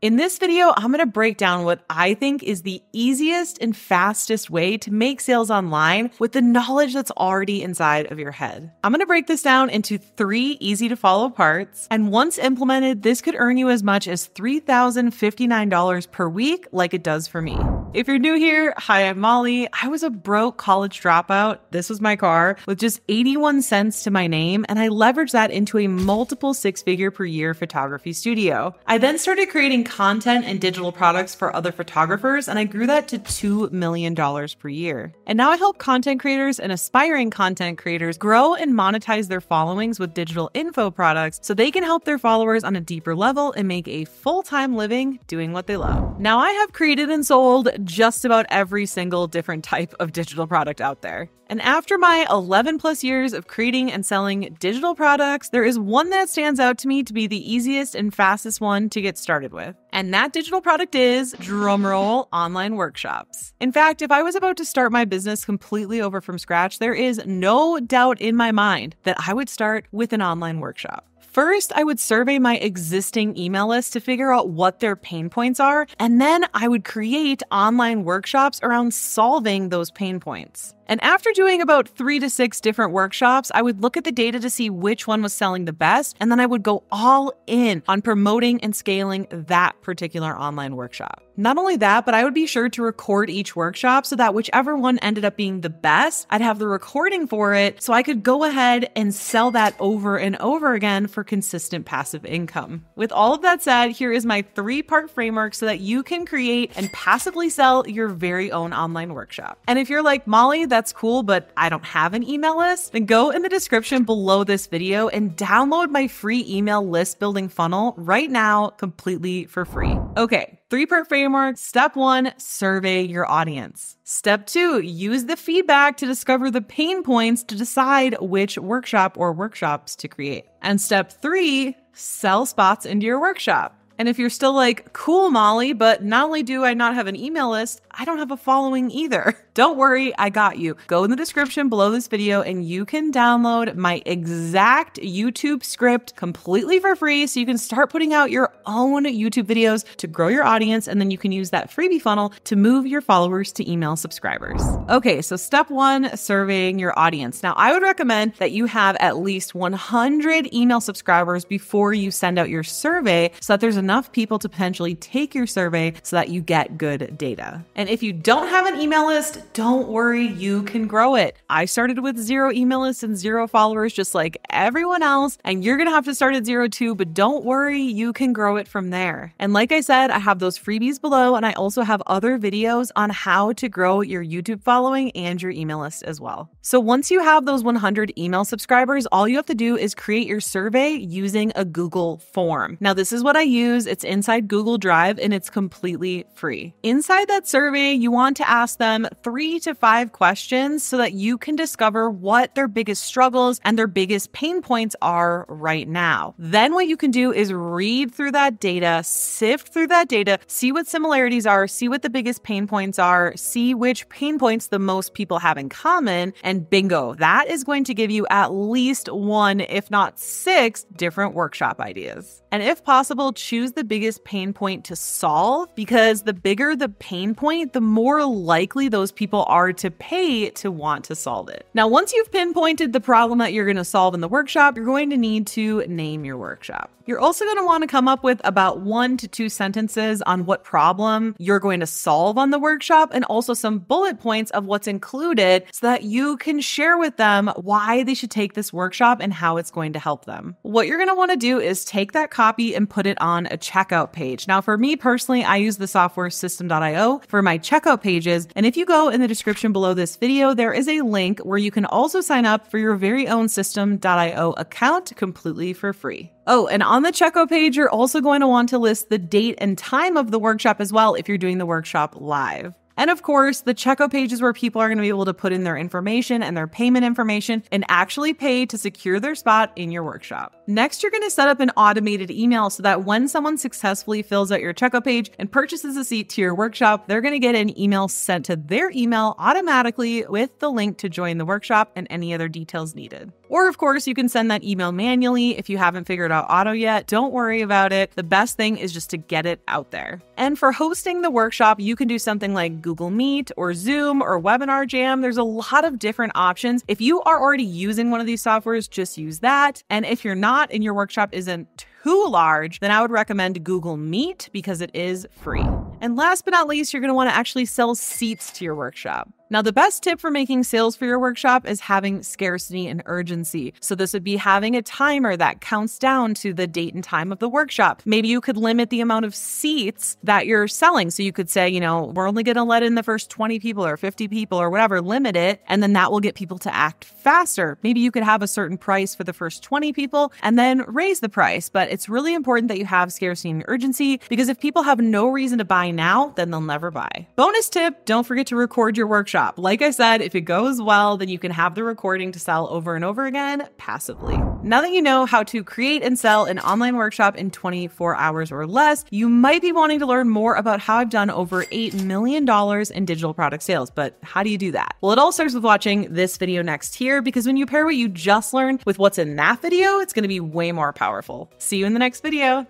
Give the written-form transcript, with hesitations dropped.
In this video, I'm going to break down what I think is the easiest and fastest way to make sales online with the knowledge that's already inside of your head. I'm going to break this down into 3 easy to follow parts, and once implemented, this could earn you as much as $3,059 per week like it does for me. If you're new here, hi, I'm Molly. I was a broke college dropout. This was my car with just 81 cents to my name, and I leveraged that into a multiple 6-figure per year photography studio. I then started creating content and digital products for other photographers, and I grew that to $2 million per year. And now I help content creators and aspiring content creators grow and monetize their followings with digital info products so they can help their followers on a deeper level and make a full-time living doing what they love. Now, I have created and sold just about every single different type of digital product out there. And after my 11 plus years of creating and selling digital products, there is one that stands out to me to be the easiest and fastest one to get started with. And that digital product is, drumroll, online workshops. In fact, if I was about to start my business completely over from scratch, there is no doubt in my mind that I would start with an online workshop. First, I would survey my existing email list to figure out what their pain points are, and then I would create online workshops around solving those pain points. And after doing about 3 to 6 different workshops, I would look at the data to see which one was selling the best, and then I would go all in on promoting and scaling that particular online workshop. Not only that, but I would be sure to record each workshop so that whichever one ended up being the best, I'd have the recording for it so I could go ahead and sell that over and over again for consistent passive income. With all of that said, here is my 3-part framework so that you can create and passively sell your very own online workshop. And if you're like, Molly, that's cool, but I don't have an email list, then go in the description below this video and download my free email list building funnel right now, completely for free. Okay, 3-part framework. Step 1, survey your audience. Step 2, use the feedback to discover the pain points to decide which workshop or workshops to create. And step 3, sell spots into your workshop. And if you're still like, cool, Molly, but not only do I not have an email list, I don't have a following either. Don't worry, I got you. Go in the description below this video and you can download my exact YouTube script completely for free so you can start putting out your own YouTube videos to grow your audience, and then you can use that freebie funnel to move your followers to email subscribers. Okay, so step 1, surveying your audience. Now, I would recommend that you have at least 100 email subscribers before you send out your survey so that there's enough people to potentially take your survey so that you get good data. And if you don't have an email list, don't worry, you can grow it. I started with 0 email lists and 0 followers just like everyone else, and you're gonna have to start at 0 too, but don't worry, you can grow it from there. And like I said, I have those freebies below, and I also have other videos on how to grow your YouTube following and your email list as well. So once you have those 100 email subscribers, all you have to do is create your survey using a Google form. Now, this is what I use. It's inside Google Drive and it's completely free. Inside that survey, you want to ask them 3 to 5 questions so that you can discover what their biggest struggles and their biggest pain points are right now. Then what you can do is read through that data, sift through that data, see what similarities are, see what the biggest pain points are, see which pain points the most people have in common, and bingo, that is going to give you at least 1, if not 6 different workshop ideas. And if possible, choose the biggest pain point to solve, because the bigger the pain point, the more likely those people are to pay to want to solve it. Now, once you've pinpointed the problem that you're going to solve in the workshop, you're going to need to name your workshop. You're also going to want to come up with about 1 to 2 sentences on what problem you're going to solve on the workshop, and also some bullet points of what's included so that you can share with them why they should take this workshop and how it's going to help them. What you're going to want to do is take that copy and put it on a checkout page. Now, for me personally, I use the software System.io for my checkout pages. And if you go in the description below this video, there is a link where you can also sign up for your very own System.io account completely for free. Oh, and on the checkout page, you're also going to want to list the date and time of the workshop as well if you're doing the workshop live. And of course, the checkout page is where people are going to be able to put in their information and their payment information and actually pay to secure their spot in your workshop. Next, you're going to set up an automated email so that when someone successfully fills out your checkout page and purchases a seat to your workshop, they're going to get an email sent to their email automatically with the link to join the workshop and any other details needed. Or of course, you can send that email manually if you haven't figured out auto yet. Don't worry about it. The best thing is just to get it out there. And for hosting the workshop, you can do something like Google Meet or Zoom or Webinar Jam. There's a lot of different options. If you are already using one of these softwares, just use that. And if you're not and your workshop isn't too large, then I would recommend Google Meet because it is free. And last but not least, you're going to want to actually sell seats to your workshop. Now, the best tip for making sales for your workshop is having scarcity and urgency. So this would be having a timer that counts down to the date and time of the workshop. Maybe you could limit the amount of seats that you're selling. So you could say, we're only going to let in the first 20 people or 50 people or whatever, limit it. And then that will get people to act faster. Maybe you could have a certain price for the first 20 people and then raise the price. But it's really important that you have scarcity and urgency because if people have no reason to buy now, then they'll never buy. Bonus tip, don't forget to record your workshop. Like I said, if it goes well, then you can have the recording to sell over and over again passively. Now that you know how to create and sell an online workshop in 24 hours or less, you might be wanting to learn more about how I've done over $8 million in digital product sales. But how do you do that? Well, it all starts with watching this video next here, because when you pair what you just learned with what's in that video, it's going to be way more powerful. See you in the next video.